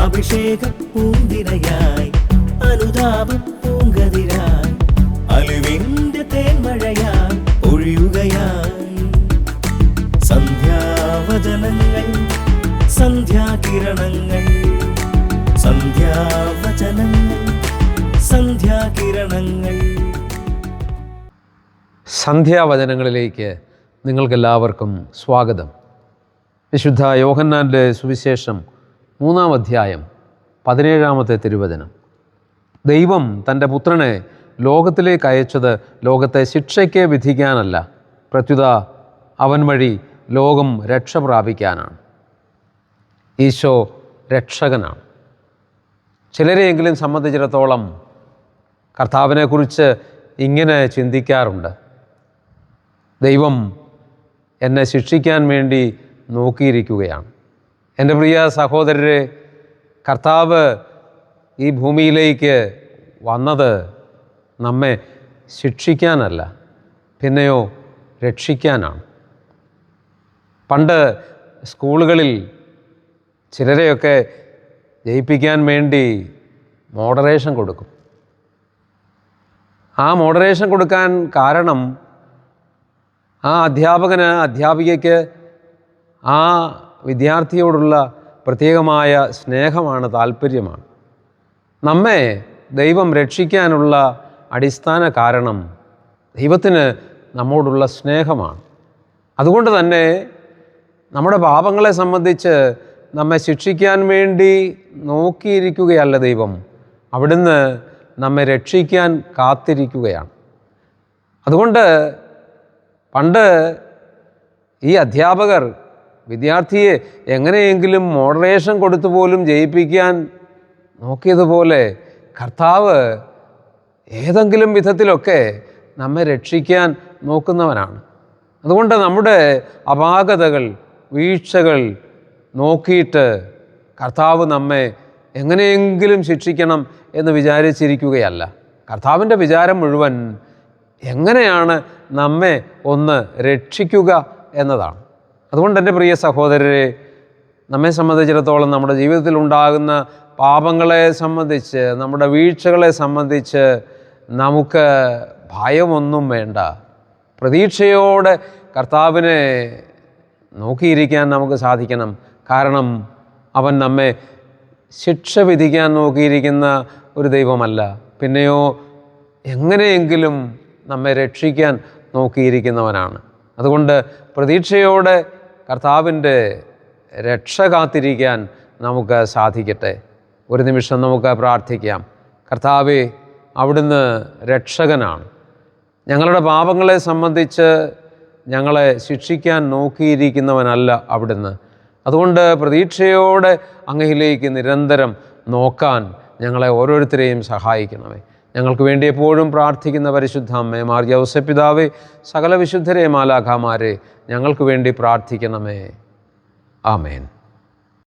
അഭിഷേക പൂന്തിരയായി അനുതാപ പൂങ്കതിരായി അലിവിന്റെ തേന്മഴയായി ഒഴിയുകയായി സന്ധ്യാവചനങ്ങൾ സന്ധ്യാകിരണങ്ങൾ സന്ധ്യാവചനങ്ങൾ സന്ധ്യാകിരണങ്ങൾ. സന്ധ്യാവചനങ്ങളിലേക്ക് നിങ്ങൾക്കെല്ലാവർക്കും സ്വാഗതം. വിശുദ്ധ യോഹന്നാൻ്റെ സുവിശേഷം 3-ാം അധ്യായം 17-ാമത്തെ തിരുവചനം. ദൈവം തൻ്റെ പുത്രനെ ലോകത്തിലേക്ക് അയച്ചത് ലോകത്തെ ശിക്ഷയ്ക്ക് വിധിക്കാനല്ല, പ്രത്യുത അവൻ വഴി ലോകം രക്ഷ പ്രാപിക്കാനാണ്. ഈശോ രക്ഷകനാണ്. ചിലരെയെങ്കിലും സംബന്ധിച്ചിടത്തോളം കർത്താവിനെക്കുറിച്ച് ഇങ്ങനെ ചിന്തിക്കാറുണ്ട്: ദൈവം എന്നെ ശിക്ഷിക്കാൻ വേണ്ടി നോക്കിയിരിക്കുകയാണ്. എൻ്റെ പ്രിയ സഹോദരരെ, കർത്താവ് ഈ ഭൂമിയിലേക്ക് വന്നത് നമ്മെ ശിക്ഷിക്കാനല്ല, പിന്നെയോ രക്ഷിക്കാനാണ്. പണ്ട് സ്കൂളുകളിൽ ചിലരെയൊക്കെ ജയിപ്പിക്കാൻ വേണ്ടി മോഡറേഷൻ കൊടുക്കും. ആ മോഡറേഷൻ കൊടുക്കാൻ കാരണം ആ അധ്യാപികയ്ക്ക് ആ വിദ്യാർത്ഥിയോടുള്ള പ്രത്യേകമായ സ്നേഹമാണ്, താല്പര്യമാണ്. നമ്മെ ദൈവം രക്ഷിക്കാനുള്ള അടിസ്ഥാന കാരണം ദൈവത്തിന് നമ്മോടുള്ള സ്നേഹമാണ്. അതുകൊണ്ട് തന്നെ നമ്മുടെ പാപങ്ങളെ സംബന്ധിച്ച് നമ്മെ ശിക്ഷിക്കാൻ വേണ്ടി നോക്കിയിരിക്കുകയല്ല ദൈവം, അവിടുന്ന് നമ്മെ രക്ഷിക്കാൻ കാത്തിരിക്കുകയാണ്. അതുകൊണ്ട് പണ്ട് ഈ അധ്യാപകർ വിദ്യാർത്ഥിയെ എങ്ങനെയെങ്കിലും മോഡറേഷൻ കൊടുത്തു പോലും ജയിപ്പിക്കാൻ നോക്കിയതുപോലെ കർത്താവ് ഏതെങ്കിലും വിധത്തിലൊക്കെ നമ്മെ രക്ഷിക്കാൻ നോക്കുന്നവനാണ്. അതുകൊണ്ട് നമ്മുടെ അപാകതകൾ, വീഴ്ചകൾ നോക്കിയിട്ട് കർത്താവ് നമ്മെ എങ്ങനെയെങ്കിലും ശിക്ഷിക്കണം എന്ന് വിചാരിച്ചിരിക്കുകയല്ല. കർത്താവിൻ്റെ വിചാരം മുഴുവൻ എങ്ങനെയാണ് നമ്മെ ഒന്ന് രക്ഷിക്കുക എന്നതാണ്. അതുകൊണ്ട് എൻ്റെ പ്രിയ സഹോദരരെ, നമ്മെ സംബന്ധിച്ചിടത്തോളം നമ്മുടെ ജീവിതത്തിൽ ഉണ്ടാകുന്ന പാപങ്ങളെ സംബന്ധിച്ച്, നമ്മുടെ വീഴ്ചകളെ സംബന്ധിച്ച് നമുക്ക് ഭയമൊന്നും വേണ്ട. പ്രതീക്ഷയോടെ കർത്താവിനെ നോക്കിയിരിക്കാൻ നമുക്ക് സാധിക്കണം. കാരണം അവൻ നമ്മെ ശിക്ഷ വിധിക്കാൻ നോക്കിയിരിക്കുന്ന ഒരു ദൈവമല്ല, പിന്നെയോ എങ്ങനെയെങ്കിലും നമ്മെ രക്ഷിക്കാൻ നോക്കിയിരിക്കുന്നവനാണ്. അതുകൊണ്ട് പ്രതീക്ഷയോടെ കർത്താവിൻ്റെ രക്ഷ കാത്തിരിക്കാൻ നമുക്ക് സാധിക്കട്ടെ. ഒരു നിമിഷം നമുക്ക് പ്രാർത്ഥിക്കാം. കർത്താവേ, അവിടുന്ന് രക്ഷകനാണ്. ഞങ്ങളുടെ പാപങ്ങളെ സംബന്ധിച്ച് ഞങ്ങളെ ശിക്ഷിക്കാൻ നോക്കിയിരിക്കുന്നവനല്ല അവിടുന്ന്. അതുകൊണ്ട് പ്രതീക്ഷയോടെ അങ്ങയിലേക്ക് നിരന്തരം നോക്കാൻ ഞങ്ങളെ ഓരോരുത്തരെയും സഹായിക്കണമേ. ഞങ്ങൾക്ക് വേണ്ടി എപ്പോഴും പ്രാർത്ഥിക്കുന്ന പരിശുദ്ധ അമ്മേ, മാർ യൗസേപ്പ് പിതാവേ, സകല വിശുദ്ധരെ, മാലാഖമാരെ, ഞങ്ങൾക്ക് വേണ്ടി പ്രാർത്ഥിക്കണമേ. ആമേൻ.